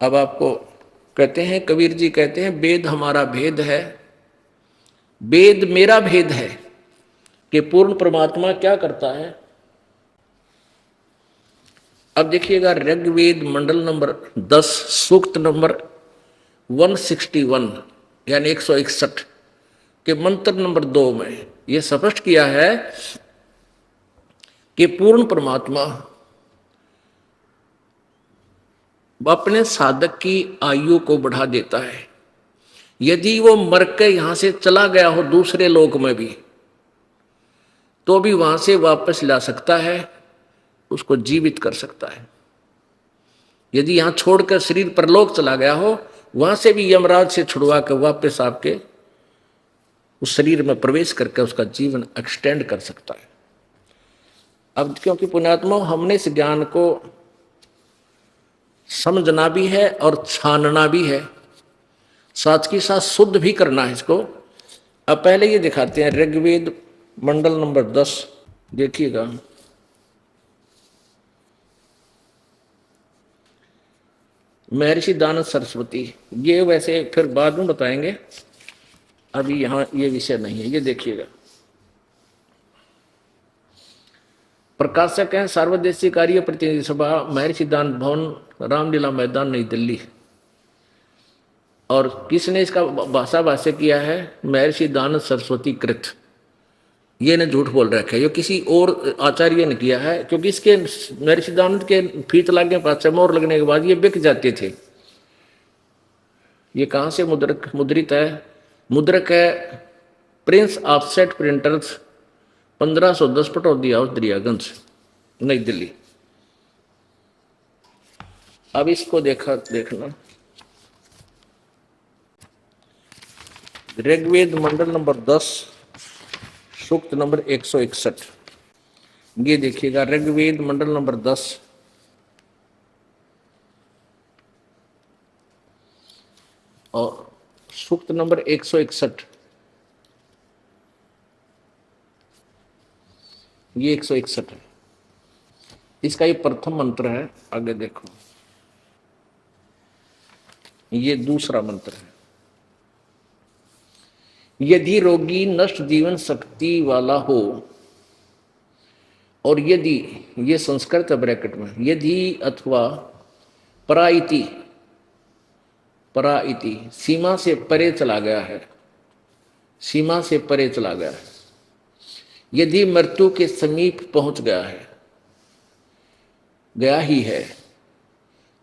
अब आपको कहते हैं, कबीर जी कहते हैं, वेद हमारा भेद है, वेद मेरा भेद है, कि पूर्ण परमात्मा क्या करता है। अब देखिएगा ऋग्वेद मंडल नंबर 10 सूक्त नंबर 161 यानी 161 के मंत्र नंबर 2 में यह स्पष्ट किया है कि पूर्ण परमात्मा अपने साधक की आयु को बढ़ा देता है। यदि वो मर के यहां से चला गया हो दूसरे लोक में भी, तो भी वहां से वापस ला सकता है, उसको जीवित कर सकता है। यदि यहां छोड़कर शरीर परलोक चला गया हो, वहां से भी यमराज से छुड़वा कर वापस आपके उस शरीर में प्रवेश करके उसका जीवन एक्सटेंड कर सकता है। अब क्योंकि पुण्यात्मा हमने इस ज्ञान को समझना भी है और छानना भी है, साथ के साथ शुद्ध भी करना है इसको। अब पहले ये दिखाते हैं ऋग्वेद मंडल नंबर 10, देखिएगा। महर्षि दानव सरस्वती, ये वैसे फिर बाद में बताएंगे, अभी यहां ये विषय नहीं है। ये देखिएगा, प्रकाशक हैं सार्वदेशीय कार्य प्रतिनिधि सभा, महर्षि दान भवन, रामलीला मैदान, नई दिल्ली। और किसने इसका भाष्य किया है? महर्षि दानव सरस्वती कृत। ये ने झूठ बोल रखा है, ये किसी और आचार्य ने किया है, क्योंकि इसके महर्षि दानव के फीत लगने पास मोहर लगने के बाद ये बिक जाते थे। ये कहाँ से मुद्रित है? मुद्रक है Prince offset printers, 1510 Pataudi house, Daryaganj, नई दिल्ली। अब इसको देखना ऋग्वेद मंडल नंबर 10 सूक्त नंबर 161। ये देखिएगा ऋग्वेद मंडल नंबर 10 और सूक्त नंबर 161। ये 161 है, इसका ये प्रथम मंत्र है। आगे देखो, ये दूसरा मंत्र है। यदि रोगी नष्ट जीवन शक्ति वाला हो, और यदि, ये संस्कृत है ब्रैकेट में, यदि अथवा पराइति, पराइति सीमा से परे चला गया है, सीमा से परे चला गया है, यदि मृत्यु के समीप पहुंच गया है, गया ही है,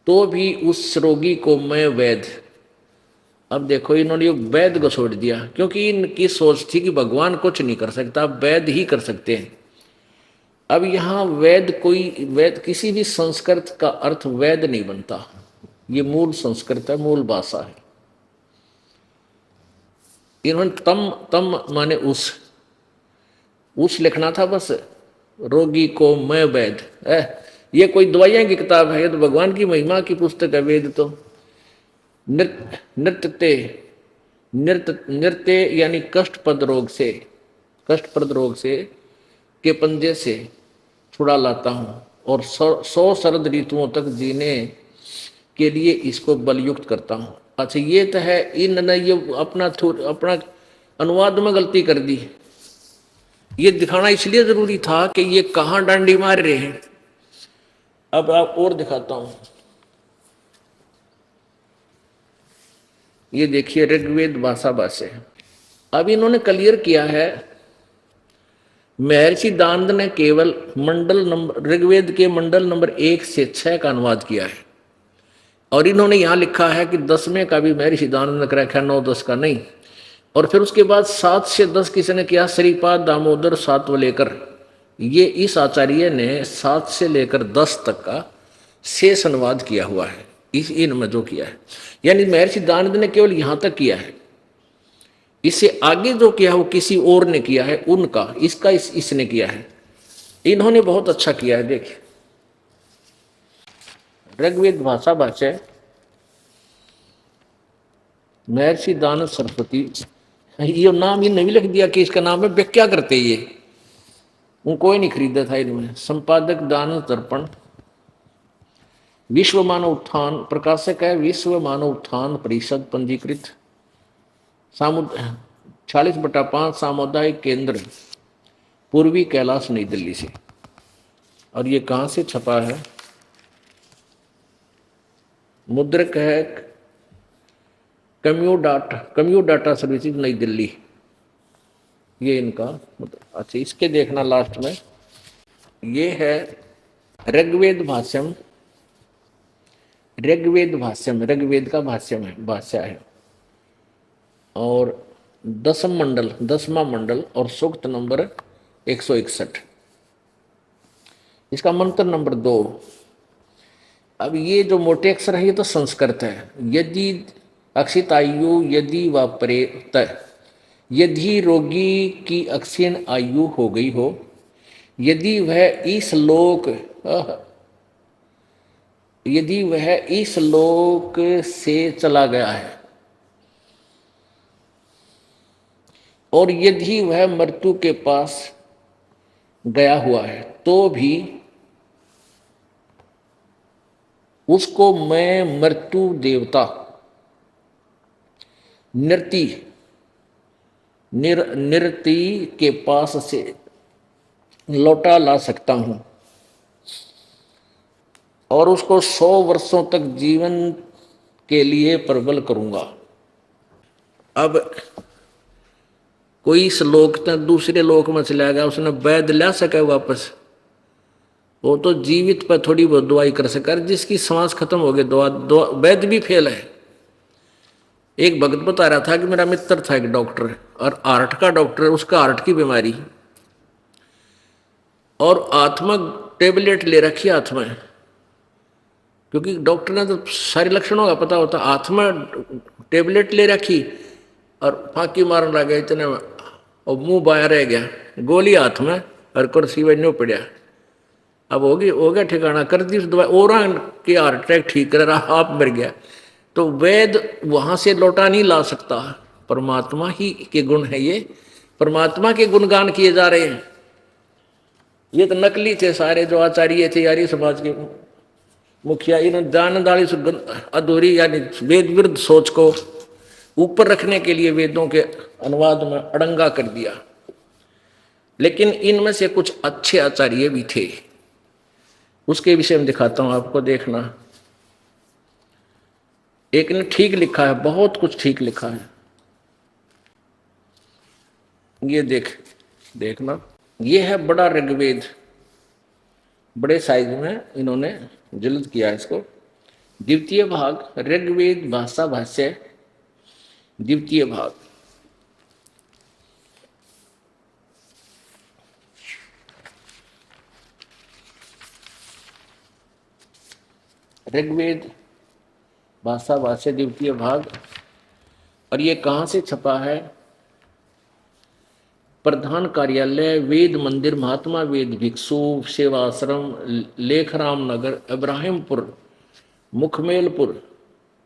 तो भी उस रोगी को मैं वैद्य। अब देखो इन्होंने वैद्य को छोड़ दिया, क्योंकि इनकी सोच थी कि भगवान कुछ नहीं कर सकता, वैद्य ही कर सकते हैं। अब यहां वैद्य, कोई वैद्य किसी भी संस्कृत का अर्थ वैद्य नहीं बनता, ये मूल संस्कृत है, मूल भाषा है। इन्होंने तम तम माने उस लिखना था बस, रोगी को मैं वैद्य। ये कोई दवाइयां की किताब है? ये तो भगवान की महिमा की पुस्तक है वेद। तो नृत्य यानी कष्टप्रद रोग से के पंजे से छुड़ा लाता हूं, और 100 शरद ऋतुओं तक जीने के लिए इसको बलयुक्त करता हूं। अच्छा, ये तो है, इन्होंने ये अपना अनुवाद में गलती कर दी। ये दिखाना इसलिए जरूरी था कि ये कहां डांडी मार रहे हैं। अब आप और दिखाता हूं, ये देखिए ऋग्वेद भाषा भाष्य। अब इन्होंने क्लियर किया है, महर्षि दानव ने केवल मंडल नंबर, ऋग्वेद के मंडल नंबर 1 से 6 का अनुवाद किया है, और इन्होंने यहां लिखा है कि 10वें का भी महर्षि दानव ने कर रखा है, 9-10 का नहीं। और फिर उसके बाद 7 से 10 किसने किया? श्रीपाद दामोदर सातवलेकर। ये इस आचार्य ने 7 से लेकर 10 तक का शेष अनुवाद किया हुआ है, इस इनमें जो किया है। यानी महर्षि दानव ने केवल यहां तक किया है, इससे आगे जो किया है वो किसी और ने किया है, उनका, इसका इसने किया है। इन्होंने बहुत अच्छा किया है। देखिए ऋग्वेद भाषा भाष्य, महर्षि दानव सरस्वती, ये नाम इन्हें भी लिख दिया कि इसका नाम है। व्याख्या करते ये कोई नहीं खरीदा था इनमें। संपादक दानव दर्पण, विश्व मानव उत्थान, प्रकाशक है विश्व मानव उत्थान परिषद पंजीकृत, 46/5 सामुदायिक केंद्र, पूर्वी कैलाश, नई दिल्ली से। और ये कहाँ से छपा है? मुद्रक है कम्यू डाटा सर्विसेज, नई दिल्ली, ये इनका। अच्छा, इसके देखना लास्ट में, ये है ऋग्वेद भाष्यम, ऋग्वेद का भाष्य है। और 10वां मंडल और सूक्त नंबर 161, इसका मंत्र नंबर 2। अब ये जो मोटे अक्षर है ये तो संस्कृत है। यदि अक्षितायु यदि व प्रेत, यदि रोगी की अक्षीण आयु हो गई हो, यदि वह इस लोक से चला गया है, और यदि वह मृत्यु के पास गया हुआ है, तो भी उसको मैं मृत्यु देवता निरति के पास से लौटा ला सकता हूं, और उसको 100 वर्षों तक जीवन के लिए प्रबल करूंगा। अब कोई इस लोक तक दूसरे लोक में चला गया, उसने वैद्य ला सके वापस? वो तो जीवित पर थोड़ी बहुत दवाई कर सके। जिसकी सांस खत्म हो गई, दवा वैद्य भी फेल है। एक भगत बता रहा था कि मेरा मित्र था एक डॉक्टर, और हार्ट का डॉक्टर, उसका हार्ट की बीमारी, और आत्मा टेबलेट ले रखी हाथ में, क्योंकि डॉक्टर ने तो सारे लक्षणों का पता होता। आत्मा टेबलेट ले रखी और फांकी मारने लगा इतने में, और मुंह बाहर रह गया, गोली हाथ में और कुर्सी में न्यू पड़ा। अब हो गया ठिकाना, कर दी उस दवाई, और के हार्ट अटैक ठीक कर रहा, आप मर गया। तो वेद वहां से लौटा नहीं ला सकता, परमात्मा ही के गुण है ये, परमात्मा के गुणगान किए जा रहे हैं। ये तो नकली थे सारे, जो आचार्य थे आर्य समाज के मुखिया, इन्होंने जानदारी अधूरी यानी वेद विरुद्ध सोच को ऊपर रखने के लिए वेदों के अनुवाद में अड़ंगा कर दिया। लेकिन इनमें से कुछ अच्छे आचार्य भी थे, उसके विषय में दिखाता हूं आपको, देखना। एक ने ठीक लिखा है, बहुत कुछ ठीक लिखा है। ये देखना, ये है बड़ा ऋग्वेद, बड़े साइज में इन्होंने जल्द किया इसको। द्वितीय भाग ऋग्वेद भाषा भाष्य, द्वितीय भाग। ऋग्वेद भाषा भाष्य द्वितीय भाग। और ये कहाँ से छपा है? प्रधान कार्यालय वेद मंदिर, महात्मा वेद भिक्षु सेवाश्रम, लेखराम नगर, इब्राहिमपुर, मुखमेलपुर,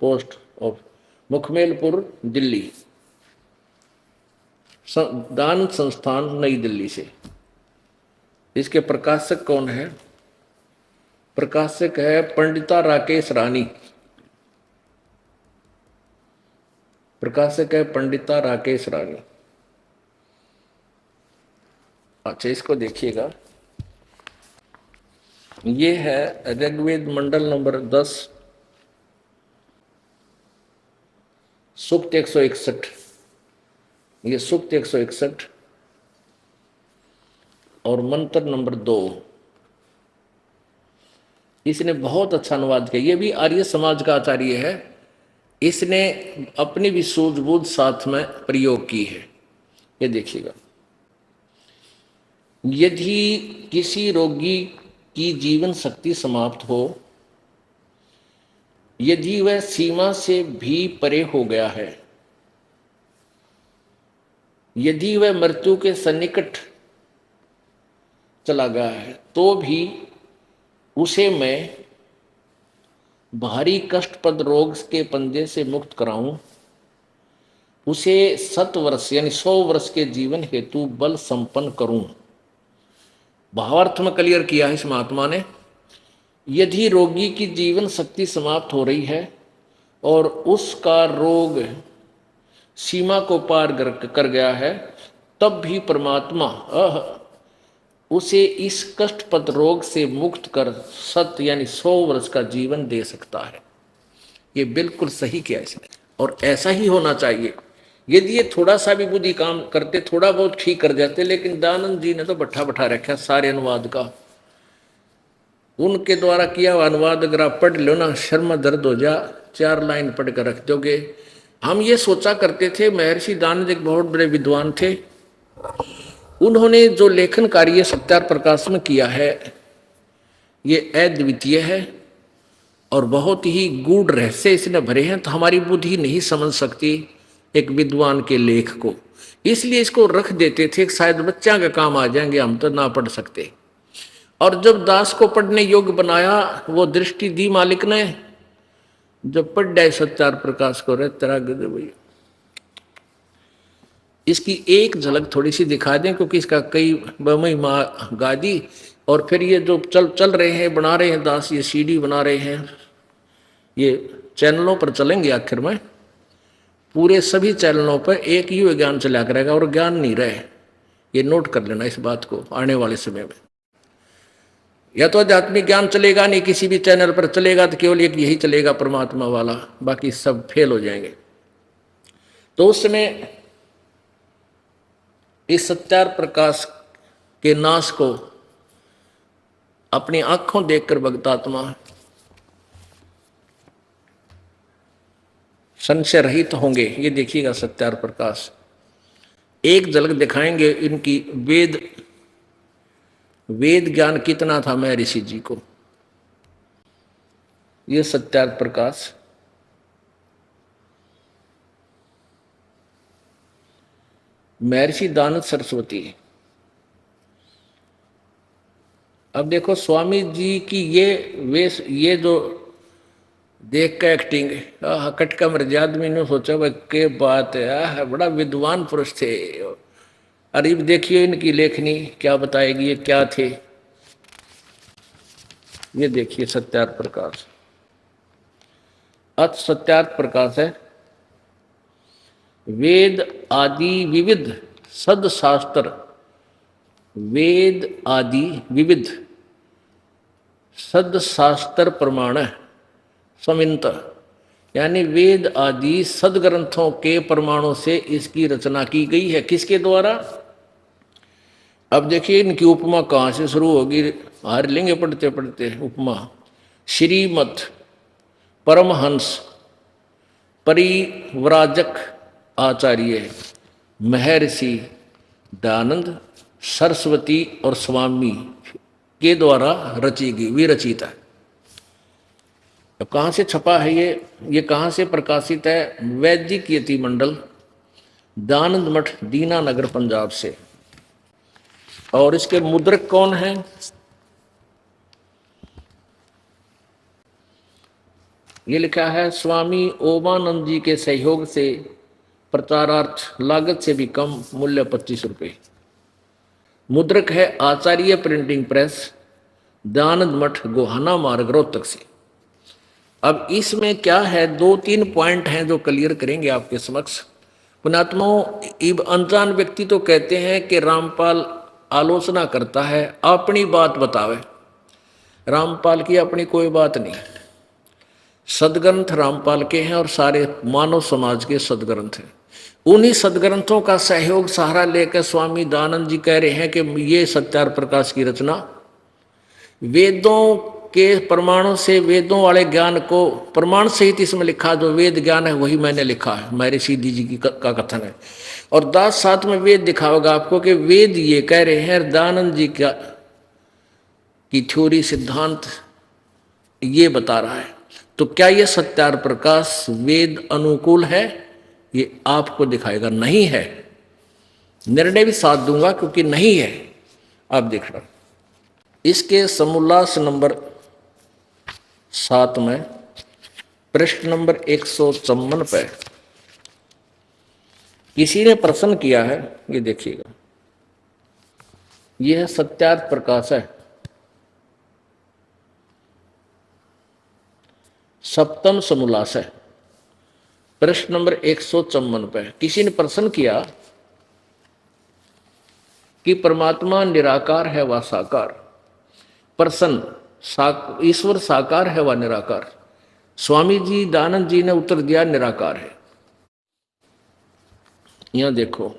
पोस्ट ऑफ मुखमेलपुर, दिल्ली। दान संस्थान, नई दिल्ली से। इसके प्रकाशक कौन है? प्रकाशक है पंडिता राकेश रानी, प्रकाशक है पंडिता राकेश रानी। अच्छा, इसको देखिएगा, ये है ऋग्वेद मंडल नंबर 10, सूक्त 161, ये सूक्त 161 और मंत्र नंबर 2। इसने बहुत अच्छा अनुवाद किया, ये भी आर्य समाज का आचार्य है, इसने अपनी भी सूझबूझ साथ में प्रयोग की है। ये देखिएगा, यदि किसी रोगी की जीवन शक्ति समाप्त हो, यदि वह सीमा से भी परे हो गया है, यदि वह मृत्यु के सन्निकट चला गया है, तो भी उसे मैं भारी कष्टप्रद रोग के पंजे से मुक्त कराऊं, उसे 7 वर्ष यानी 100 वर्ष के जीवन हेतु बल संपन्न करूं। भावार्थ में क्लियर किया है इस महात्मा ने यदि रोगी की जीवन शक्ति समाप्त हो रही है और उसका रोग सीमा को पार कर गया है, तब भी परमात्मा उसे इस कष्टप्रद रोग से मुक्त कर 100 वर्ष का जीवन दे सकता है। ये बिल्कुल सही किया इसने, और ऐसा ही होना चाहिए। यदि ये थोड़ा सा भी बुद्धि काम करते, थोड़ा बहुत ठीक कर जाते, लेकिन दयानंद जी ने तो बैठा बैठा रखा सारे अनुवाद का। उनके द्वारा किया हुआ अनुवाद अगर आप पढ़ लो ना, शर्म दर्द हो जा, 4 लाइन पढ़ कर रख दोगे। हम ये सोचा करते थे, महर्षि दयानंद एक बहुत बड़े विद्वान थे, उन्होंने जो लेखन कार्य सत्यार प्रकाश में किया है ये अद्वितीय है और बहुत ही गूढ़ रहस्य इसने भरे हैं, तो हमारी बुद्धि नहीं समझ सकती एक विद्वान के लेख को, इसलिए इसको रख देते थे, शायद बच्चा का काम आ जाएंगे, हम तो ना पढ़ सकते। और जब दास को पढ़ने योग्य बनाया, वो दृष्टि दी मालिक ने, जब पढ़ जाए सत्यार प्रकाश को, रे तेरा गजब भैया। इसकी एक झलक थोड़ी सी दिखा दें, क्योंकि इसका कई महिमा गा दी, और फिर ये जो चल रहे हैं, बना रहे हैं दास, ये सीडी बना रहे हैं, ये चैनलों पर चलेंगे। आखिर में पूरे सभी चैनलों पर एक ही ज्ञान चला करेगा और ज्ञान नहीं रहे, ये नोट कर लेना इस बात को आने वाले समय में। या तो आध्यात्मिक ज्ञान चलेगा नहीं, किसी भी चैनल पर चलेगा तो केवल एक यही चलेगा परमात्मा वाला, बाकी सब फेल हो जाएंगे। तो उस समय इस सत्यार प्रकाश के नाश को अपनी आंखों देखकर भक्तात्मा संशय रहित होंगे। ये देखिएगा सत्यार प्रकाश, एक झलक दिखाएंगे इनकी वेद ज्ञान कितना था महर्षि जी को। ये सत्यार प्रकाश महर्षि दयानंद सरस्वती। अब देखो स्वामी जी की ये जो देख के एक्टिंग, कटका मर्जी आदमी ने सोचा भाई के बात है, बड़ा विद्वान पुरुष थे। अरे देखिए इनकी लेखनी क्या बताएगी, ये क्या थे। ये देखिए सत्यार प्रकाश, अथ सत्यार प्रकाश है। वेद आदि विविध सदशास्त्र, वेद आदि विविध सदशास्त्र प्रमाण समिंत, यानी वेद आदि सदग्रंथों के प्रमाणों से इसकी रचना की गई है। किसके द्वारा? अब देखिए इनकी उपमा कहाँ से शुरू होगी, हार लेंगे पढ़ते पढ़ते। उपमा श्रीमद परमहंस परिव्राजक आचार्य महर्षि दयानंद सरस्वती और स्वामी के द्वारा रची गई, विरचित है। अब कहाँ से छपा है ये कहाँ से प्रकाशित है? वैदिक यति मंडल, दयानंद मठ, दीनानगर, पंजाब से। और इसके मुद्रक कौन है? ये लिखा है स्वामी ओमानंद जी के सहयोग से प्रचारार्थ लागत से भी कम मूल्य 25 रुपये। मुद्रक है आचार्य प्रिंटिंग प्रेस, दयानंद मठ, गोहाना मार्ग, रोहतक से। अब इसमें क्या है, 2-3 पॉइंट हैं जो क्लियर करेंगे आपके समक्ष। पुणात्माओं, अनजान व्यक्ति तो कहते हैं कि रामपाल आलोचना करता है, अपनी बात बतावे। रामपाल की अपनी कोई बात नहीं, सदग्रंथ रामपाल के हैं और सारे मानव समाज के सदग्रंथ हैं। उन्हीं सदग्रंथों का सहयोग सहारा लेकर स्वामी दयानंद जी कह रहे हैं कि ये सत्यार प्रकाश की रचना वेदों के प्रमाणों से, वेदों वाले ज्ञान को प्रमाण सहित इसमें लिखा, जो वेद ज्ञान है वही मैंने लिखा है, महर्षि जी की का कथन है। और दास साथ में वेद दिखाओगा आपको कि वेद ये कह रहे हैं, दयानंद जी की थ्योरी सिद्धांत ये बता रहा है। तो क्या ये सत्यार प्रकाश वेद अनुकूल है? ये आपको दिखाएगा नहीं है। निर्णय भी साथ दूंगा क्योंकि नहीं है। आप देख रहे इसके समोल्लास नंबर 7 में पृष्ठ नंबर 154 पे किसी ने प्रश्न किया है, ये देखिएगा, यह सत्यार्थ प्रकाश है। सप्तम समोल्लास है, प्रश्न नंबर 154 पे किसी ने प्रश्न किया कि परमात्मा निराकार है व साकार। प्रश्न ईश्वर साकार है व निराकार। स्वामी जी दयानंद जी ने उत्तर दिया निराकार है। यहां देखो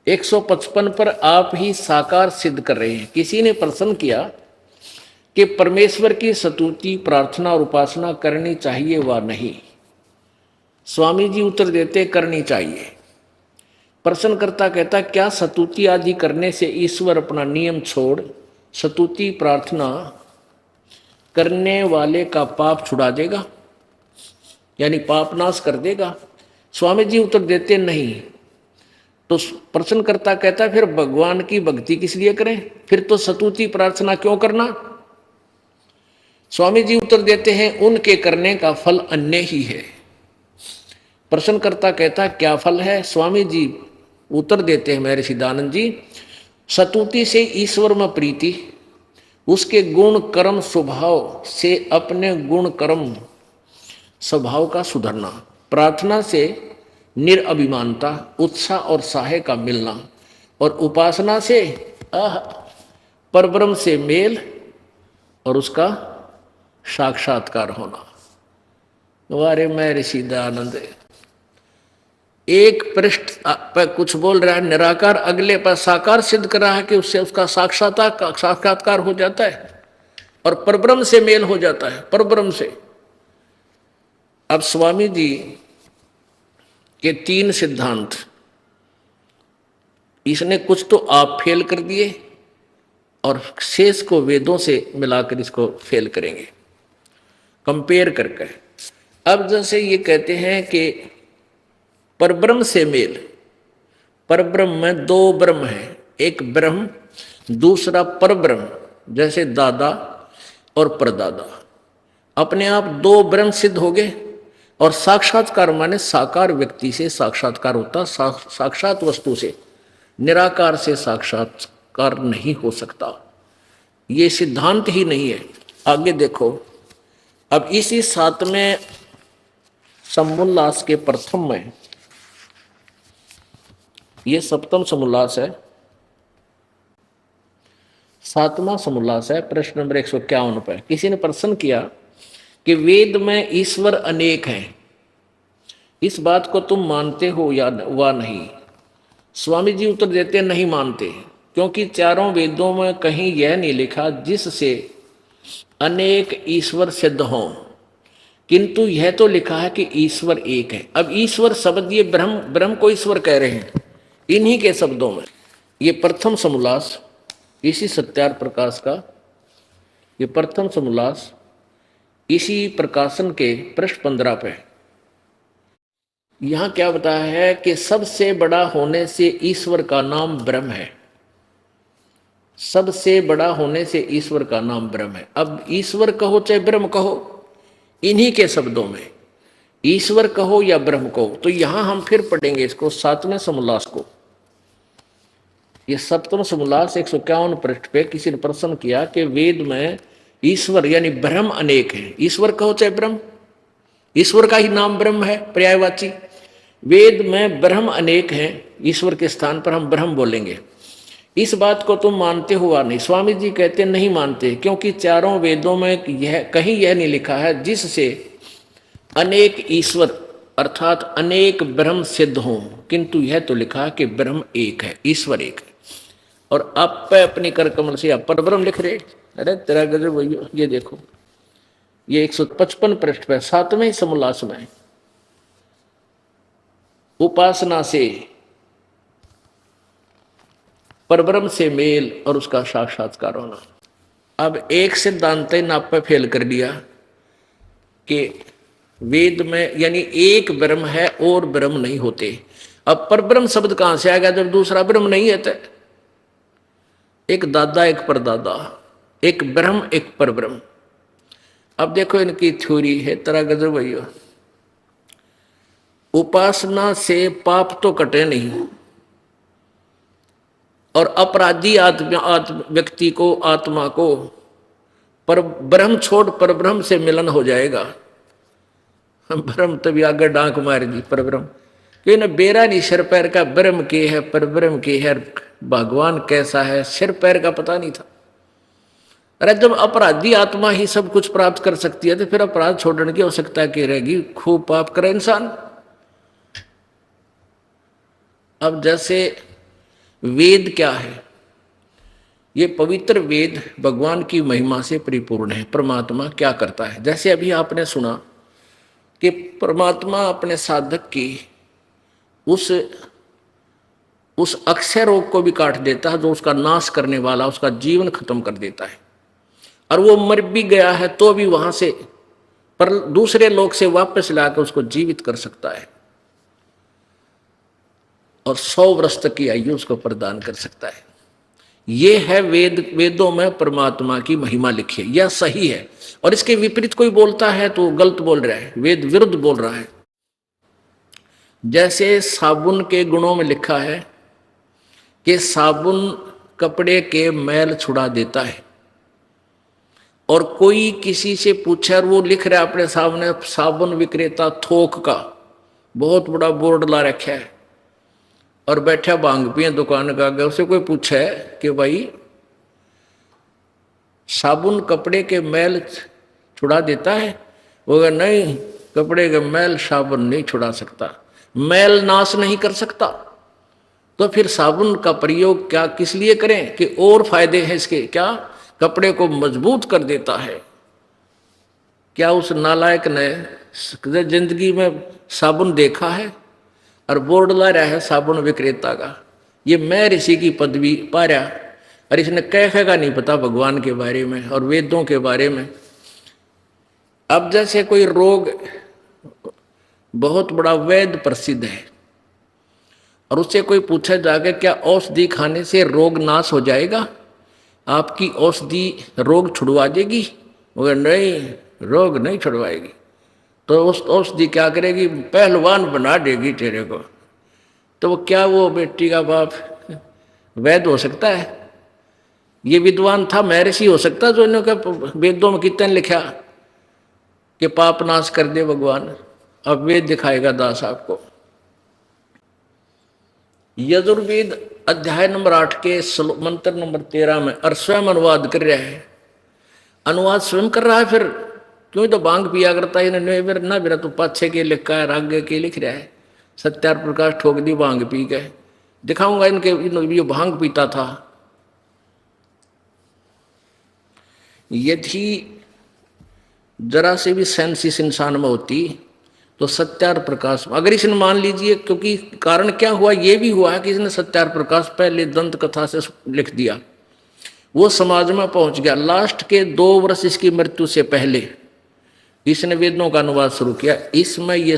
155 पर आप ही साकार सिद्ध कर रहे हैं। किसी ने प्रश्न किया कि परमेश्वर की स्तुति प्रार्थना और उपासना करनी चाहिए व नहीं। स्वामी जी उत्तर देते करनी चाहिए। प्रश्नकर्ता कहता क्या स्तुति आदि करने से ईश्वर अपना नियम छोड़ स्तुति प्रार्थना करने वाले का पाप छुड़ा देगा, यानी पाप नाश कर देगा? स्वामी जी उत्तर देते नहीं। तो प्रश्नकर्ता कहता फिर भगवान की भक्ति किस लिए करें, फिर तो स्तुति प्रार्थना क्यों करना? स्वामी जी उत्तर देते हैं उनके करने का फल अन्य ही है। प्रश्नकर्ता कहता क्या फल है? स्वामी जी उत्तर देते हैं महर्षि दयानंद जी, स्तुति से ईश्वर में प्रीति, उसके गुण कर्म स्वभाव से अपने गुण कर्म स्वभाव का सुधरना, प्रार्थना से निरअभिमानता उत्साह और साहे का मिलना, और उपासना से परब्रह्म से मेल और उसका साक्षात्कार होना। वारे महर्षि दयानंद एक पृष्ठ पर कुछ बोल रहा है निराकार, अगले पर साकार सिद्ध कर रहा है कि उससे उसका साक्षात्कार हो जाता है और परब्रह्म से मेल हो जाता है, परब्रह्म से। अब स्वामी जी के 3 सिद्धांत इसने कुछ तो आप फेल कर दिए और शेष को वेदों से मिलाकर इसको फेल करेंगे कंपेयर करके। अब जैसे ये कहते हैं कि परब्रह्म से मेल, परब्रह्म में 2 ब्रह्म है, एक ब्रह्म दूसरा परब्रह्म, जैसे दादा और परदादा, अपने आप 2 ब्रह्म सिद्ध हो गए। और साक्षात्कार माने साकार व्यक्ति से साक्षात्कार होता, साक्षात वस्तु से, निराकार से साक्षात्कार नहीं हो सकता। ये सिद्धांत ही नहीं है। आगे देखो, अब इसी 7वें समोल्लास के प्रथम में, ये सप्तम समोल्लास है, 7वां समोल्लास है, प्रश्न नंबर 151 पर किसी ने प्रश्न किया कि वेद में ईश्वर अनेक हैं, इस बात को तुम मानते हो या वा नहीं? स्वामी जी उत्तर देते नहीं मानते, क्योंकि चारों वेदों में कहीं यह नहीं लिखा जिससे अनेक ईश्वर सिद्ध हों, किंतु यह तो लिखा है कि ईश्वर एक है। अब ईश्वर शब्द ये ब्रह्म को ईश्वर कह रहे हैं इन्हीं के शब्दों में। ये प्रथम समोल्लास इसी सत्यार प्रकाश का, ये प्रथम समोल्लास इसी प्रकाशन के पृष्ठ 15 पे यहां क्या बताया है कि सबसे बड़ा होने से ईश्वर का नाम ब्रह्म है। सबसे बड़ा होने से ईश्वर का नाम ब्रह्म है। अब ईश्वर कहो चाहे ब्रह्म कहो, इन्हीं के शब्दों में ईश्वर कहो या ब्रह्म कहो। तो यहां हम फिर पढ़ेंगे इसको 7वें समोल्लास को। ये सप्तम समोल्लास 151 पृष्ठ पे किसी ने प्रश्न किया कि वेद में ईश्वर यानी ब्रह्म अनेक है। ईश्वर कहो चाहे ब्रह्म, ईश्वर का ही नाम ब्रह्म है पर्यायवाची। वेद में ब्रह्म अनेक हैं, ईश्वर के स्थान पर हम ब्रह्म बोलेंगे। इस बात को तुम मानते हो या नहीं? स्वामी जी कहते नहीं मानते, क्योंकि चारों वेदों में यह कहीं यह नहीं लिखा है जिससे अनेक ईश्वर अर्थात अनेक ब्रह्म सिद्ध हों, किंतु यह तो लिखा है कि ब्रह्म एक है, ईश्वर एक है। और आप पे अपनी कर कमल से आप परब्रह्म लिख रहे। अरे तेरा गजब भैया, ये देखो ये 155 पृष्ठ पे 7वें समोल्लास में उपासना से परब्रह्म से मेल और उसका साक्षात्कार होना। अब एक सिद्धांत नाप पे फेल कर दिया कि वेद में यानी एक ब्रह्म है और ब्रह्म नहीं होते। अब परब्रह्म शब्द कहां से आ गया जब दूसरा ब्रह्म नहीं है? तो एक दादा एक परदादा, एक ब्रह्म एक परब्रह्म। अब देखो इनकी थ्योरी है तरह गजब भैया। उपासना से पाप तो कटे नहीं और अपराधी व्यक्ति को आत्मा को पर ब्रह्म छोड़ पर ब्रह्म से मिलन हो जाएगा। ब्रह्म तभी आगे डांक मार दी पर ब्रह्म क्यों ना बेरा नहीं सिर पैर का ब्रह्म के है पर ब्रह्म के है भगवान कैसा है सिर पैर का पता नहीं था। अरे जब अपराधी आत्मा ही सब कुछ प्राप्त कर सकती है तो फिर अपराध छोड़ने की आवश्यकता क्या रहेगी। खूब पाप करे इंसान। अब जैसे वेद क्या है, ये पवित्र वेद भगवान की महिमा से परिपूर्ण है। परमात्मा क्या करता है, जैसे अभी आपने सुना कि परमात्मा अपने साधक की उस अक्षय रोग को भी काट देता है जो उसका नाश करने वाला, उसका जीवन खत्म कर देता है। और वो मर भी गया है तो भी वहां से पर दूसरे लोग से वापस लाकर उसको जीवित कर सकता है और 100 वर्ष तक की आयु उसको प्रदान कर सकता है। ये है वेदों में परमात्मा की महिमा लिखी है, यह सही है। और इसके विपरीत कोई बोलता है तो गलत बोल रहा है, वेद विरुद्ध बोल रहा है। जैसे साबुन के गुणों में लिखा है कि साबुन कपड़े के मैल छुड़ा देता है, और कोई किसी से पूछे और वो लिख रहा है अपने सामने साबुन विक्रेता थोक का बहुत बड़ा बोर्ड ला रखा है और बैठा भांग पिए दुकान का आगे, उसे कोई पूछे कि भाई साबुन कपड़े के मैल छुड़ा देता है, वो कहे नहीं कपड़े के मैल साबुन नहीं छुड़ा सकता, मैल नाश नहीं कर सकता। तो फिर साबुन का प्रयोग क्या किस लिए करें कि और फायदे हैं इसके, क्या कपड़े को मजबूत कर देता है। क्या उस नालायक ने जिंदगी में साबुन देखा है और बोर्ड ला रहा है साबुन विक्रेता का, ये मैं ऋषि की पदवी पा रहा और इसने कह का नहीं पता भगवान के बारे में और वेदों के बारे में। अब जैसे कोई रोग बहुत बड़ा वैद्य प्रसिद्ध है और उससे कोई पूछा जाके क्या औषधि खाने से रोग नाश हो जाएगा, आपकी औषधि रोग छुड़वा देगी, मगर नहीं रोग नहीं छुड़वाएगी। तो उस औषधि क्या करेगी, पहलवान बना देगी तेरे को। तो वो क्या वो बेटी का बाप वैद्य हो सकता है? ये विद्वान था महर्षि हो सकता है जो इन्होंने वेदों में कितने लिखा कि पाप नाश कर दे भगवान। अब वेद दिखाएगा दास आपको। यजुर्वेद अध्याय नंबर 8 के मंत्र नंबर 13 में और स्वयं अनुवाद कर रहा है, अनुवाद स्वयं कर रहा है। फिर क्यों तो भांग पिया करता है ना, मेरा तो पाछे के लिखा है राग के लिख रहा है। सत्यार प्रकाश ठोक दी भांग पी के, दिखाऊंगा इनके ये भांग पीता था। यदि जरा से भी सेंस इस इंसान में होती तो सत्यार प्रकाश अगर इसने मान लीजिए, क्योंकि कारण क्या हुआ, ये भी हुआ है कि इसने सत्यार प्रकाश पहले दंत कथा से लिख दिया, वो समाज में पहुंच गया। लास्ट के 2 वर्ष इसकी मृत्यु से पहले इसने वेदों का अनुवाद शुरू किया। इसमें ये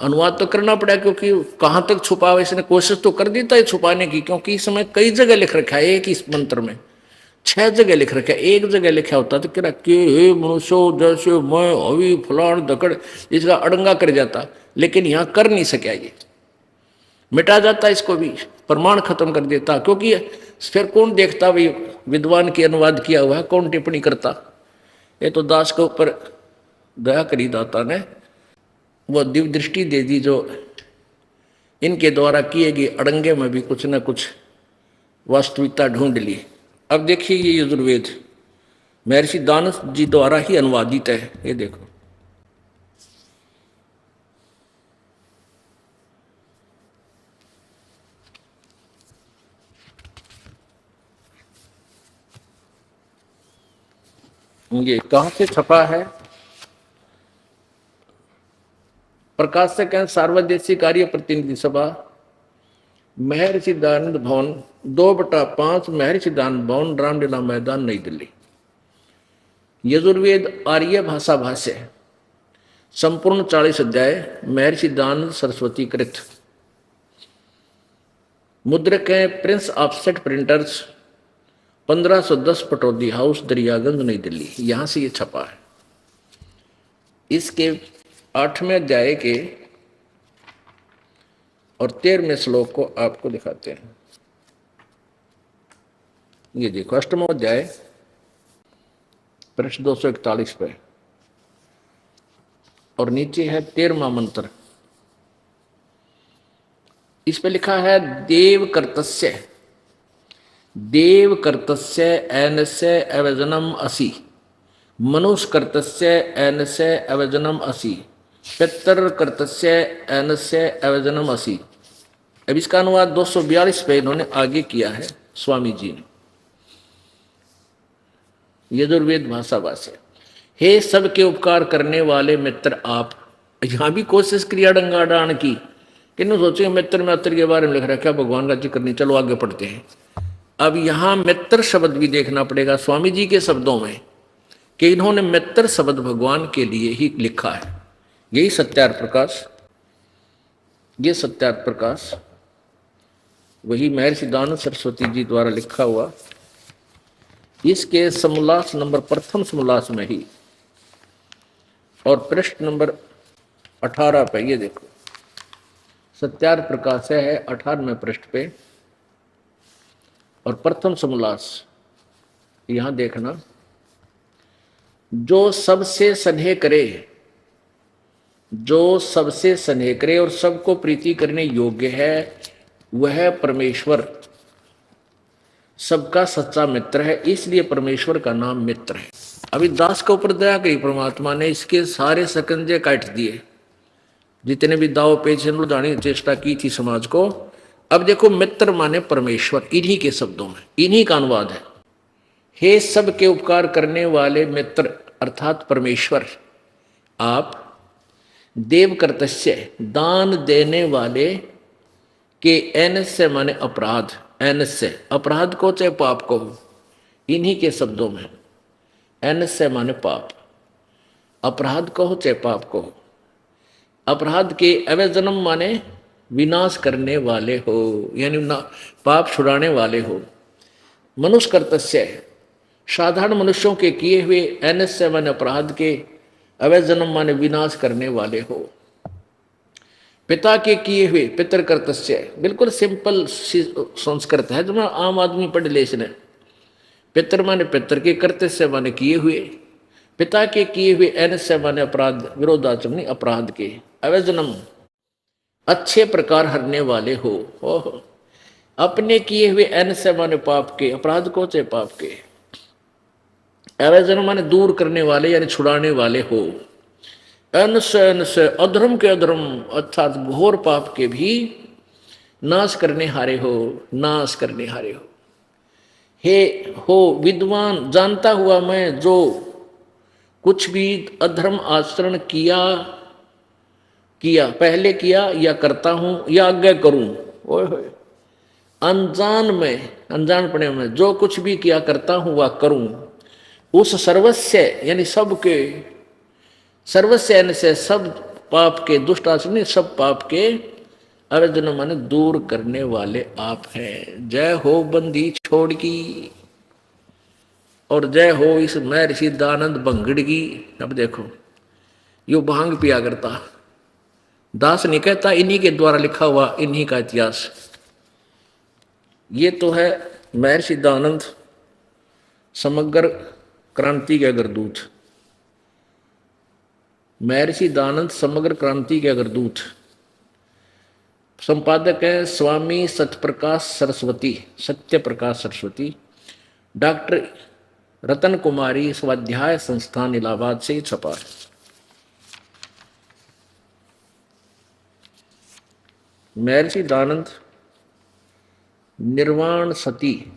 अनुवाद तो करना पड़ा, क्योंकि कहाँ तक छुपा हुआ, इसने कोशिश तो कर दी था छुपाने की, क्योंकि इसमें कई जगह लिख रखा है, एक इस मंत्र में 6 जगह लिख रखा है। एक जगह लिखा होता तो क्या कि हे मनुष्य जैसे मैं अभी फलान दकड़ इसका अड़ंगा कर जाता, लेकिन यहाँ कर नहीं सका, ये मिटा जाता, इसको भी प्रमाण खत्म कर देता। क्योंकि फिर कौन देखता भाई विद्वान की अनुवाद किया हुआ है, कौन टिप्पणी करता। ये तो दास के ऊपर दया करी दाता ने वो दिव्य दृष्टि दे दी, जो इनके द्वारा किए गए अड़ंगे में भी कुछ न कुछ वास्तविकता ढूंढ ली। अब देखिए ये यजुर्वेद महर्षि दानस जी द्वारा ही अनुवादित है। ये देखो ये कहाँ से छपा है, प्रकाशक है सार्वदेशी कार्य प्रतिनिधि सभा, महर्षि दयानंद भवन 2/5 महर्षि दयानंद भवन, रामलीला मैदान, नई दिल्ली। यजुर्वेद आर्य भाषा भाष्य संपूर्ण 40 अध्याय, महर्षि दयानंद सरस्वती कृत, मुद्रक है Prince offset printers, 1510 Pataudi house, Daryaganj, नई दिल्ली। यहां से ये छपा है। इसके 8वें अध्याय के और 13वें श्लोक को आपको दिखाते हैं। ये देखो 8वां अध्याय पृष्ठ 241 पे, और नीचे है 13वां मंत्र। इस पे लिखा है देव कर्तस्य एनस्य अवजनम असि, मनुष्य कर्तस्य एनस्य अवजनम असि, पितर कर्तस्य एनस्य अवजनम असि। अब इसका अनुवाद 242 पे इन्होंने आगे किया है स्वामी जी ने, यजुर्वेद भाषा भाष्य। हे सबके उपकार करने वाले मित्र आप। यहां भी कोशिश क्रिया डंगाडान की, किन्हों सोचे मित्र मित्र के बारे में लिख रखा, भगवान का जिक्र नहीं, चलो आगे पढ़ते हैं। अब यहां मित्र शब्द भी देखना पड़ेगा स्वामी जी के शब्दों में, कि इन्होंने मित्र शब्द भगवान के लिए ही लिखा है। यही सत्यार्थ प्रकाश, ये सत्यार्थ प्रकाश वही महर्षि दानव सरस्वती जी द्वारा लिखा हुआ। इसके समोल्लास नंबर, प्रथम समोल्लास में ही और पृष्ठ नंबर 18 पे, ये देखो सत्यार्थ प्रकाश है 18वें पृष्ठ पे और प्रथम समोल्लास। यहां देखना, जो सबसे स्नेह करे, जो सबसे स्नेह करे और सबको प्रीति करने योग्य है, वह परमेश्वर सबका सच्चा मित्र है। इसलिए परमेश्वर का नाम मित्र है। अभी दास के ऊपर दया करी परमात्मा ने, इसके सारे सकंजे काट दिए, जितने भी दाव पेच उड़ाने की चेष्टा की थी समाज को। अब देखो मित्र माने परमेश्वर, इन्हीं के शब्दों में इन्हीं का अनुवाद है। हे सबके उपकार करने वाले मित्र अर्थात परमेश्वर आप, देव कर्तस्य दान देने वाले के, एनस्य माने अपराध, एनस्य अपराध को चाहे पाप को, इन्हीं के शब्दों में एनस्य माने पाप, अपराध को हो चाहे पाप को, अपराध के अवजनम माने विनाश करने वाले हो, यानी पाप छुड़ाने वाले हो। मनुष्य कर्तस्य साधारण मनुष्यों के किए हुए, एनस्य माने अपराध के, अवजनम माने विनाश करने वाले हो। पिता के किए हुए, पितर कर्तस्य बिल्कुल सिंपल संस्कृत है जो आम आदमी पढ़ ले इसने। पितर माने पितर के, कर्तस्य माने किए हुए, पिता के किए हुए, एनस्य माने अपराध, विरोधाचरण नहीं अपराध के, अवजनम अच्छे प्रकार हरने वाले हो। ओह, अपने किए हुए एनस्य माने पाप के, अपराध को चाहे पाप के, अवजनम माने दूर करने वाले यानी छुड़ाने वाले हो। अनसे अधर्म के अधर्म अर्थात घोर पाप के भी नाश करने हारे हो, नाश करने हारे हो। हे हो विद्वान, जानता हुआ मैं जो कुछ भी अधर्म आचरण किया पहले किया या करता हूं या आगे करूं, ओए होए, अनजान में, अनजानपने में जो कुछ भी किया करता हूं वह करूं, उस सर्वस्व यानी सबके, सर्वस्व से सब पाप के, दुष्ट आचरण सब पाप के अर्जुन मन दूर करने वाले आप हैं। जय हो बंदी छोड़ की, और जय हो इस महर्षि दानंद भंगड़ की। अब देखो यो भांग पिया करता, दास नहीं कहता, इन्हीं के द्वारा लिखा हुआ, इन्हीं का इतिहास। ये तो है महर्षि दानंद समग्र क्रांति के अग्रदूत, महर्षि दानंद समग्र क्रांति के अग्रदूत। संपादक है स्वामी सत्यप्रकाश सरस्वती, सत्य प्रकाश सरस्वती। डॉक्टर रतन कुमारी स्वाध्याय संस्थान इलाहाबाद से छपा है। महर्षि दानंद निर्वाण सती,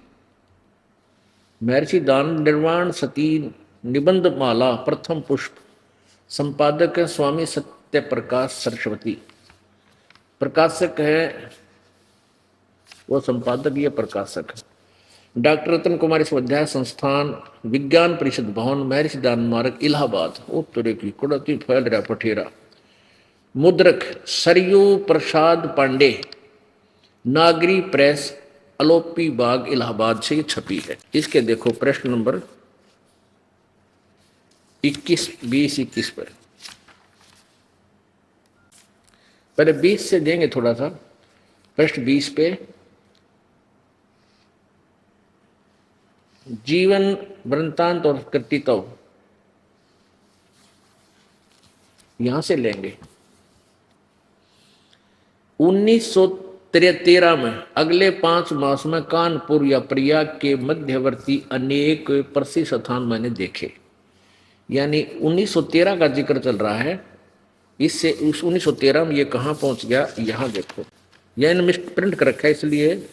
महर्षि दानंद निर्वाण सती निबंध माला प्रथम पुष्प। संपादक है स्वामी सत्य प्रकाश सरस्वती। प्रकाशक है वो संपादक, ये प्रकाशक है डॉक्टर रतन कुमारी स्वाध्याय संस्थान विज्ञान परिषद भवन, महर्षि दानंद मार्ग इलाहाबाद। उत्तरे की कुड़ती फैल रहा पठेरा। मुद्रक सरयू प्रसाद पांडे, नागरी प्रेस, अलोपी बाग इलाहाबाद से छपी है। इसके देखो प्रश्न नंबर 21, 20, 21 पर, पहले 20 से देंगे थोड़ा सा। प्रश्न 20 पे, जीवन वृत्तांत और कृतित्व। यहां से लेंगे। 1913 में अगले 5 मास में कानपुर या प्रयाग के मध्यवर्ती अनेक प्रसिद्ध स्थान मैंने देखे। यानी 1913 का जिक्र चल रहा है। इससे उस 1913 में ये कहाँ पहुंच गया, यहाँ देखो, यह इनमें प्रिंट कर रखा है इसलिए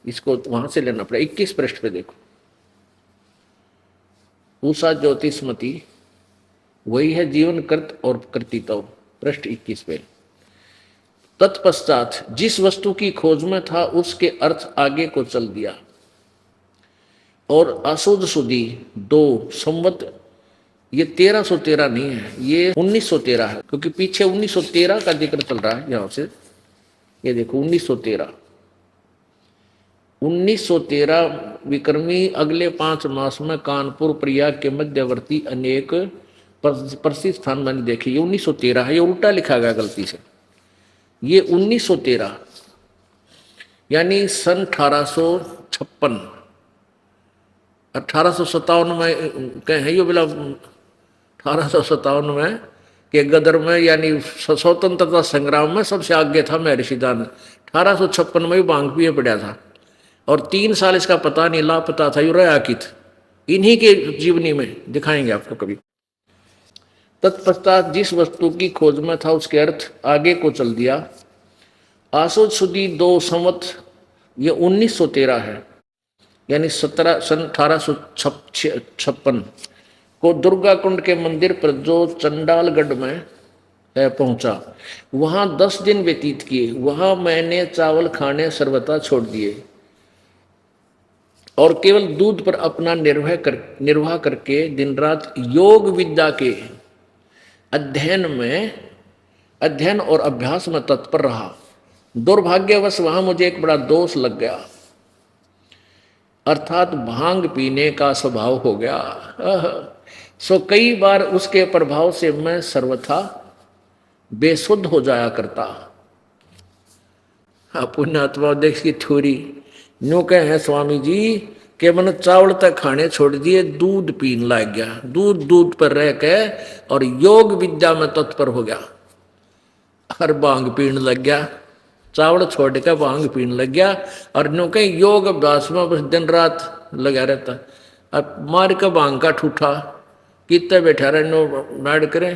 इसको वहां से लेना पड़ा। 21 पृष्ठ पे देखो, उषा ज्योतिषमती, वही है जीवन कृत और कृतित्व, पृष्ठ 21 पे। तत्पश्चात जिस वस्तु की खोज में था उसके अर्थ आगे को चल दिया, और असुद सुदी 2 संवत, ये 1313 नहीं है, ये 1913 है, क्योंकि पीछे 1913 का जिक्र चल रहा है। यहां से ये देखो 1913 विक्रमी अगले 5 मास में कानपुर प्रयाग के मध्यवर्ती अनेक प्रसिद्ध स्थान मैंने देखे। ये 1913 है, ये उल्टा लिखा गया गलती से। ये 1913 यानी सन 1856 1857 में कहें, ये बोला 1857 में के गदर में, यानी स्वतंत्रता संग्राम में सबसे आगे था महर्षि दानंद। 1856 में भी भांग पिए पड़ा था, और 3 साल इसका पता नहीं, लापता था, युरायाकित। इन्हीं के जीवनी में दिखाएंगे आपको कभी। तत्पश्चात जिस वस्तु की खोज में था उसके अर्थ आगे को चल दिया। आसुद सुदी 2 संवत, ये 1913 है, यानी सन 1856 को दुर्गा कुंड के मंदिर पर जो चंडालगढ़ में पहुंचा, वहां 10 दिन व्यतीत किए। वहां मैंने चावल खाने सर्वथा छोड़ दिए और केवल दूध पर अपना निर्वाह करके दिन रात योग विद्या के अध्ययन और अभ्यास में तत्पर रहा। दुर्भाग्यवश वहां मुझे एक बड़ा दोष लग गया, अर्थात भांग पीने का स्वभाव हो गया। सो कई बार उसके प्रभाव से मैं सर्वथा बेसुध हो जाया करता। पुण्यात्मा देश की थोड़ी न्यू कहे हैं स्वामी जी के मन चावल तक खाने छोड़ दिए, दूध पीने लग गया, दूध पर रह के और योग विद्या में तत्पर हो गया, और भांग पीने लग गया, चावल छोड़ के भांग पीने लग गया, और न्यू कहीं योग अभ्यास में बस दिन रात लगा रहता। अब मार के भांग का ठूठा कितने बैठा रहे नो नाड़ करे,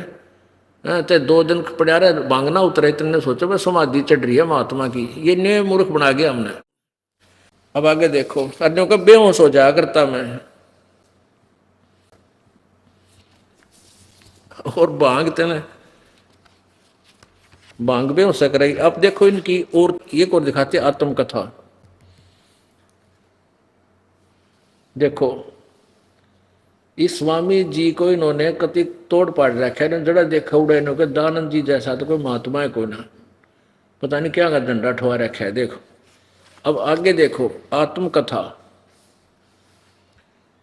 तो 2 दिन पड़ा रहे, भांग ना उतरे, इतने सोचो बस समाधि चढ़ रही है महात्मा की। ये नए मूर्ख बना गया हमने। अब आगे देखो, अन्यों का बेहोश हो जाया करता मैं, और भांग तेने भांग बेहोश कराई। अब देखो इनकी और एक और दिखाते आत्मकथा। देखो इस स्वामी जी को इन्होंने कति तोड़ पाड़ रखा है, जड़ा देखा उड़ा इन्होंने दानंद जी जैसा तो कोई महात्मा है कोई ना, पता नहीं क्या का डंडा ठुआ रखा है। देखो अब आगे देखो, आत्मकथा।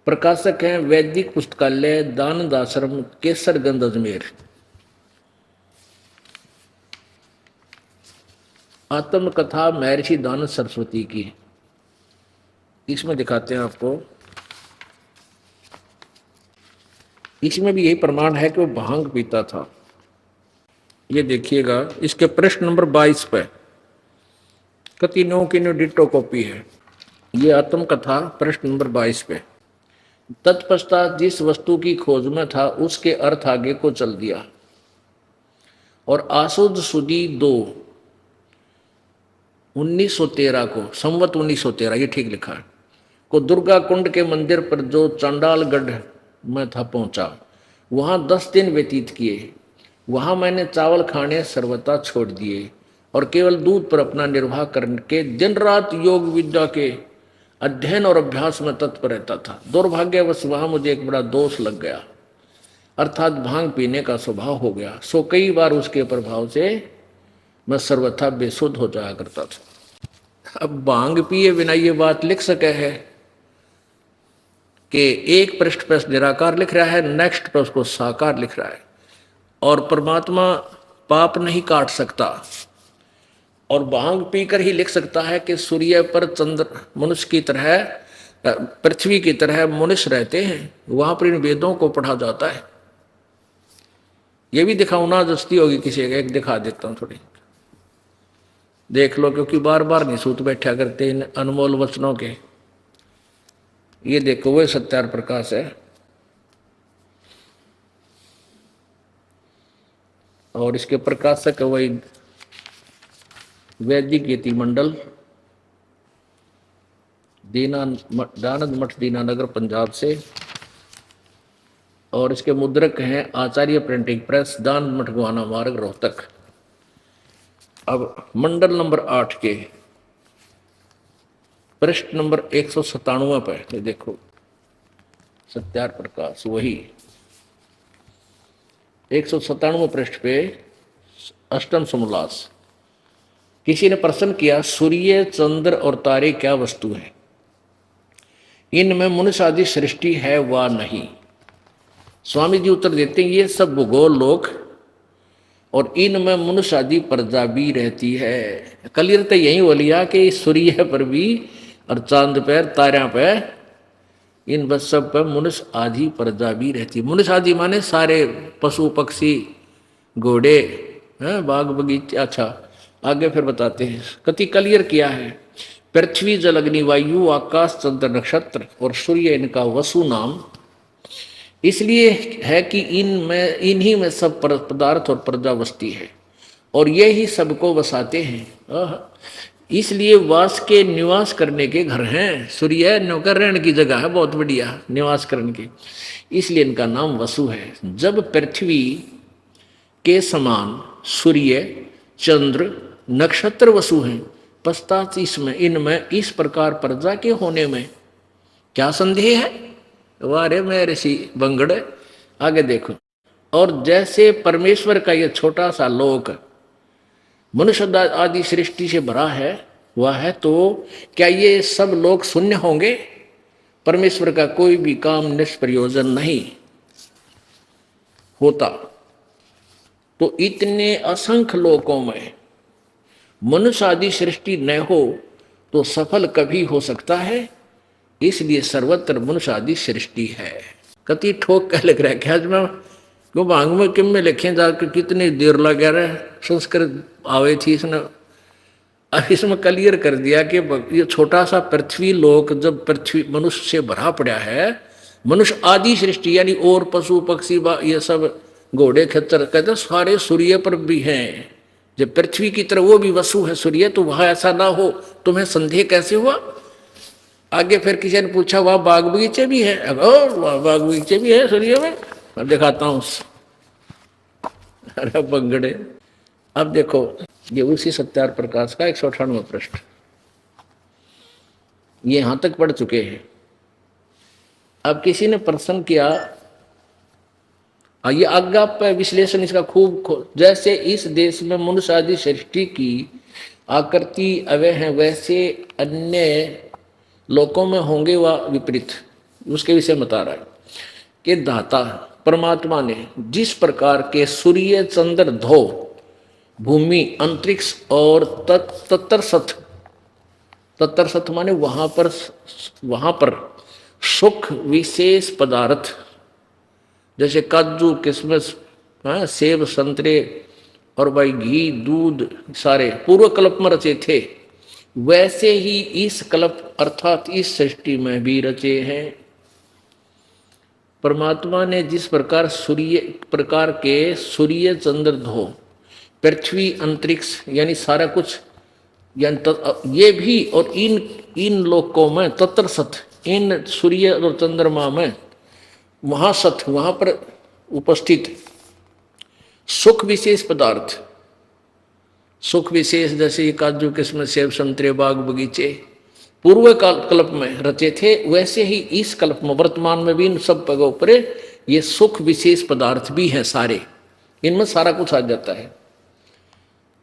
प्रकाशक हैं वैदिक पुस्तकालय, दानंद आश्रम, केसरगंज, अजमेर। आत्मकथा महर्षि दानंद सरस्वती की। इसमें दिखाते हैं आपको, इसमें भी यही प्रमाण है कि वो भांग पीता था। ये देखिएगा इसके पृष्ठ नंबर 22 पे कति नो की नो डिटो कॉपी है। ये आत्मकथा पृष्ठ नंबर 22 पे। तत्पश्चात जिस वस्तु की खोज में था उसके अर्थ आगे को चल दिया, और आसुद सुदी 2 1913 को, संवत 1913 ये ठीक लिखा है, को दुर्गा कुंड के मंदिर पर जो चंडालगढ़ में था पहुंचा। वहां 10 दिन व्यतीत किए। वहां मैंने चावल खाने सर्वथा छोड़ दिए और केवल दूध पर अपना निर्वाह करके दिन रात योग विद्या के अध्ययन और अभ्यास में तत्पर रहता था। दुर्भाग्यवश वहां मुझे एक बड़ा दोष लग गया, अर्थात भांग पीने का स्वभाव हो गया। सो कई बार उसके प्रभाव से मैं सर्वथा बेसुध हो जाया करता था। अब भांग पिए बिना ये बात लिख सके है कि एक पृष्ठ पर निराकार लिख रहा है, नेक्स्ट पर उसको साकार लिख रहा है, और परमात्मा पाप नहीं काट सकता, और भांग पीकर ही लिख सकता है कि सूर्य पर चंद्र मनुष्य की तरह, पृथ्वी की तरह मनुष्य रहते हैं। वहां पर इन वेदों को पढ़ा जाता है। ये भी दिखाऊं ना, जस्ती होगी किसी का, एक दिखा देता हूं थोड़ी, देख लो, क्योंकि बार बार नहीं सूत बैठा करते इन अनमोल वचनों के। ये देखो वही सत्यार प्रकाश है, और इसके प्रकाशक वही वैदिक यति मंडल, दानंद मठ दीनानगर पंजाब से, और इसके मुद्रक हैं आचार्य प्रिंटिंग प्रेस, दानंद मठ गुहाना मार्ग रोहतक। अब मंडल नंबर 8 के पृष्ठ नंबर 197 पे ये देखो, सत्यार प्रकाश वही 197 पृष्ठ पे अष्टम समोल्लास। किसी ने प्रश्न किया, सूर्य चंद्र और तारे क्या वस्तु है, इनमें मनुष्य आदि सृष्टि है वा नहीं। स्वामी जी उत्तर देते हैं, ये सब भूगोल लोक और इनमें मनुष्य आदि प्रजा भी रहती है। क्लियर तो यही हो लिया कि सूर्य पर भी और चांद पर, तारा पर, इन बस सब पर मनुष्य आदि प्रजा भी रहती है। मनुष्य आदि माने सारे पशु पक्षी, घोड़े, बाग बगीचे। अच्छा आगे फिर बताते हैं, कति क्लियर किया है। पृथ्वी जल अग्नि वायु आकाश चंद्र नक्षत्र और सूर्य इनका वसु नाम इसलिए है कि इन्हीं में सब पदार्थ और प्रजा बसती है और ये ही सबको बसाते हैं। इसलिए वास के निवास करने के घर हैं। सूर्य नौकर रहने की जगह है, बहुत बढ़िया निवास करने की, इसलिए इनका नाम वसु है। जब पृथ्वी के समान सूर्य चंद्र नक्षत्र वसु हैं, पश्चात इसमें इनमें इस प्रकार प्रजा के होने में क्या संदेह है। वारे मैं ऋषि बंगड़, आगे देखो। और जैसे परमेश्वर का यह छोटा सा लोक मनुष्य आदि सृष्टि से भरा है वह है, तो क्या ये सब लोग शून्य होंगे। परमेश्वर का कोई भी काम निष्प्रयोजन नहीं होता। तो इतने असंख्य लोकों में मनुष्य आदि सृष्टि न हो तो सफल कभी हो सकता है। इसलिए सर्वत्र मनुष्य आदि सृष्टि है। कति ठोक कह लिख रहा है, क्या मैं क्यों भांग में किम में लिखे जाकर कितनी देर लगा रहा है। संस्कृत आवे थी इसने, अब इसमें क्लियर कर दिया कि ये छोटा सा पृथ्वी लोक जब पृथ्वी मनुष्य से भरा पड़ा है, मनुष्य आदि सृष्टि यानी और पशु पक्षी ये सब घोड़े खच्चर कहते सारे सूर्य पर भी हैं। जब पृथ्वी की तरह वो भी वसु है सूर्य, तो वहां ऐसा ना हो, तुम्हें संदेह कैसे हुआ। आगे फिर किसी ने पूछा वहां बाग बगीचे भी है, वहां बाग बगीचे भी है सूर्य में, मैं दिखाता हूं। अरे बंगड़े, अब देखो ये उसी सत्यार प्रकाश का 198वां पृष्ठ, ये यहां तक पढ़ चुके हैं। अब किसी ने प्रश्न किया, ये आज्ञा पर विश्लेषण इसका खूब, जैसे इस देश में मनुष्य आदि सृष्टि की आकृति अवय है, वैसे अन्य लोकों में होंगे व विपरीत। उसके विषय में बता रहा है कि दाता परमात्मा ने जिस प्रकार के सूर्य चंद्र धो भूमि अंतरिक्ष और तत्तर माने वहां पर सुख विशेष पदार्थ जैसे काजू किशमिश, सेब संतरे और भाई घी दूध सारे पूर्व कल्प में रचे थे, वैसे ही इस कल्प अर्थात इस सृष्टि में भी रचे हैं। परमात्मा ने जिस प्रकार के सूर्य चंद्र धो पृथ्वी अंतरिक्ष यानी सारा कुछ यानी ये भी, और इन लोकों में तत्र सत, इन सूर्य और चंद्रमा में वहां सत, वहां पर उपस्थित सुख विशेष पदार्थ, सुख विशेष जैसे काजू किस्मत सेब संतरे बाग बगीचे पूर्व कल्प में रचे थे, वैसे ही इस कल्प में वर्तमान में भी इन सब पगों पर ये सुख विशेष पदार्थ भी हैं सारे, इनमें सारा कुछ आ जाता है,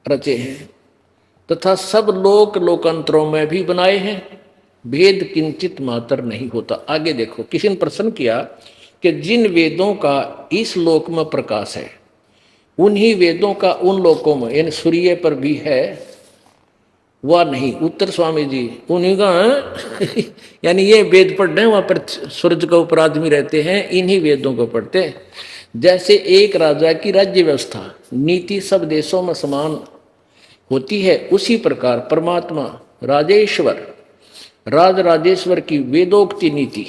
रचे हैं। तथा सब लोकांतरों में भी बनाए हैं, भेद किंचित मात्र नहीं होता। आगे देखो, किसी ने प्रश्न किया कि जिन वेदों का इस लोक में प्रकाश है, उन्हीं वेदों का उन लोकों में यानी सूर्य पर भी है वह नहीं। उत्तर स्वामी जी उन्हीं का यानी ये वेद पढ़ रहे हैं, वहां पर सूरज के ऊपर आदमी रहते हैं, इन्हीं वेदों को पढ़ते हैं। जैसे एक राजा की राज्य व्यवस्था नीति सब देशों में समान होती है, उसी प्रकार परमात्मा राजेश्वर राज राजेश्वर की वेदोक्ति नीति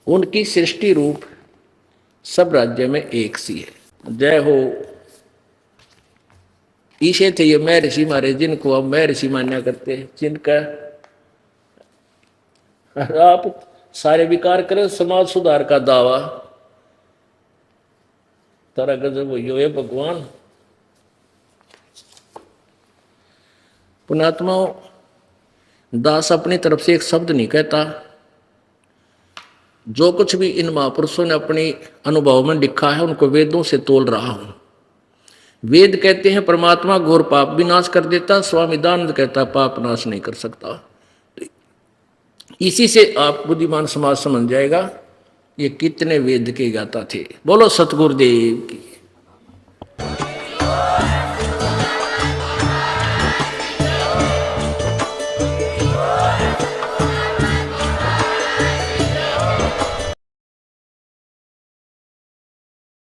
उनकी सृष्टि रूप सब राज्य में एक सी है। जय हो। ईशे थे ये महर्षि मारे, जिनको अब महर्षि मान्या करते हैं, जिनका आप सारे विकार करें समाज सुधार का दावा, तारा गजब हो ये भगवान। पुण्यात्माओं, दास अपनी तरफ से एक शब्द नहीं कहता, जो कुछ भी इन महापुरुषों ने अपने अनुभव में लिखा है उनको वेदों से तोल रहा हूं। वेद कहते हैं परमात्मा घोर पाप भी नाश कर देता, स्वामी दानंद कहता पाप नाश नहीं कर सकता। इसी से आप बुद्धिमान समाज समझ जाएगा ये कितने वेद के गाता थे। बोलो सतगुरुदेव की।